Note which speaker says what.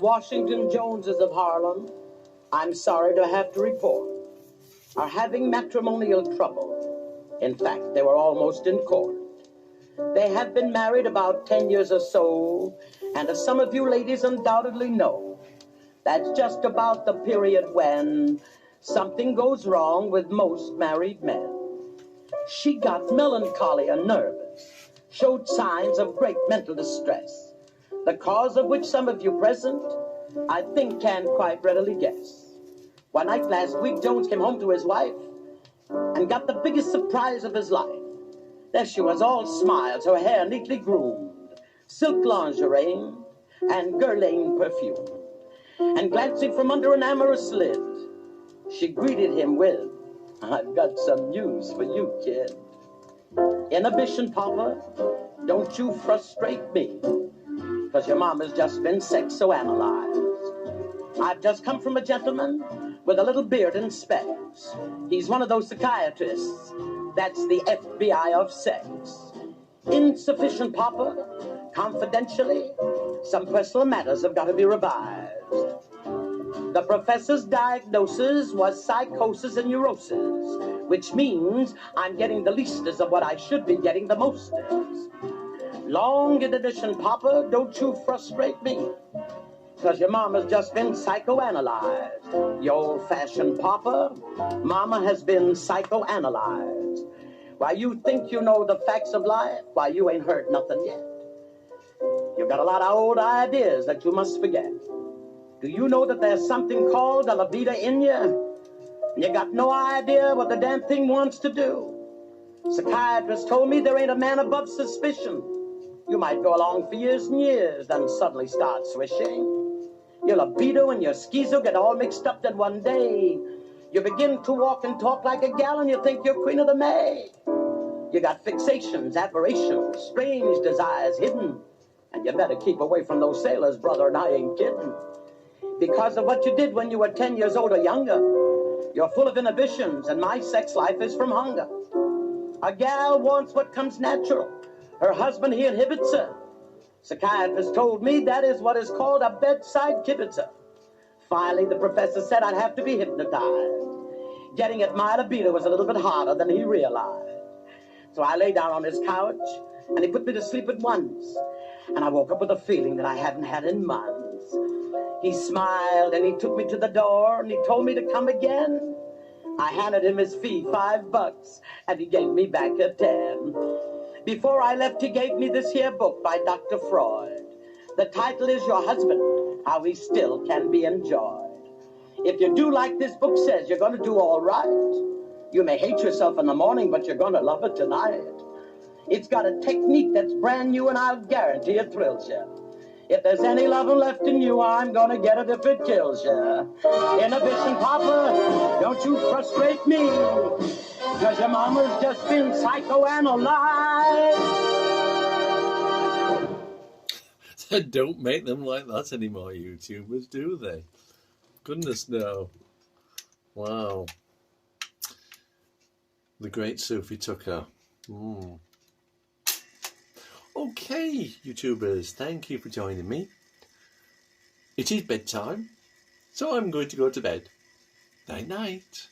Speaker 1: Washington Joneses of Harlem, I'm sorry to have to report, are having matrimonial trouble. In fact, they were almost in court. They have been married about 10 years or so, and as some of you ladies undoubtedly know, that's just about the period when something goes wrong with most married men. She got melancholy and nervous, showed signs of great mental distress, the cause of which some of you present, I think, can quite readily guess. One night last week, Jones came home to his wife and got the biggest surprise of his life. There she was, all smiles, her hair neatly groomed, silk lingerie, and Guerlain perfume. And glancing from under an amorous lid, she greeted him with, "I've got some news for you, kid. Inhibition, Papa, don't you frustrate me, because your mama's just been sexoanalyzed. I've just come from a gentleman with a little beard and specs. He's one of those psychiatrists. That's the FBI of sex. Insufficient, Papa. Confidentially, some personal matters have got to be revised. The professor's diagnosis was psychosis and neurosis, which means I'm getting the leastest of what I should be getting the mostest. Long inhibition, Papa, don't you frustrate me, because your mama's just been psychoanalyzed. You old-fashioned Papa, Mama has been psychoanalyzed. Why, you think you know the facts of life? Why, you ain't heard nothing yet. You've got a lot of old ideas that you must forget. Do you know that there's something called a libido in you? You got no idea what the damn thing wants to do. Psychiatrists told me there ain't a man above suspicion. You might go along for years and years, then suddenly start swishing. Your libido and your schizo get all mixed up, then one day you begin to walk and talk like a gal and you think you're Queen of the May. You got fixations, aberrations, strange desires hidden, and you better keep away from those sailors, brother, and I ain't kidding. Because of what you did when you were 10 years old or younger, you're full of inhibitions, and my sex life is from hunger. A gal wants what comes natural. Her husband, he inhibits her. Psychiatrist told me that is what is called a bedside kibitzer. Finally, the professor said I'd have to be hypnotized. Getting at my libido was a little bit harder than he realized. So I lay down on his couch, and he put me to sleep at once. And I woke up with a feeling that I hadn't had in months. He smiled, and he took me to the door, and he told me to come again. I handed him his fee, $5, and he gave me back a 10. Before I left, he gave me this here book by Dr. Freud. The title is Your Husband, How He Still Can Be Enjoyed. If you do like this book says, you're going to do all right. You may hate yourself in the morning, but you're going to love it tonight. It's got a technique that's brand new, and I'll guarantee it thrills you. If there's any loving left in you, I'm going to get it if it kills you. Inhibition, Papa, don't you frustrate me, because your mama's just been psychoanalyzed.
Speaker 2: Don't make them like that anymore, YouTubers, do they? Goodness, no. Wow. The great Sophie Tucker. Okay, YouTubers, thank you for joining me. It is bedtime, so I'm going to go to bed. Night-night.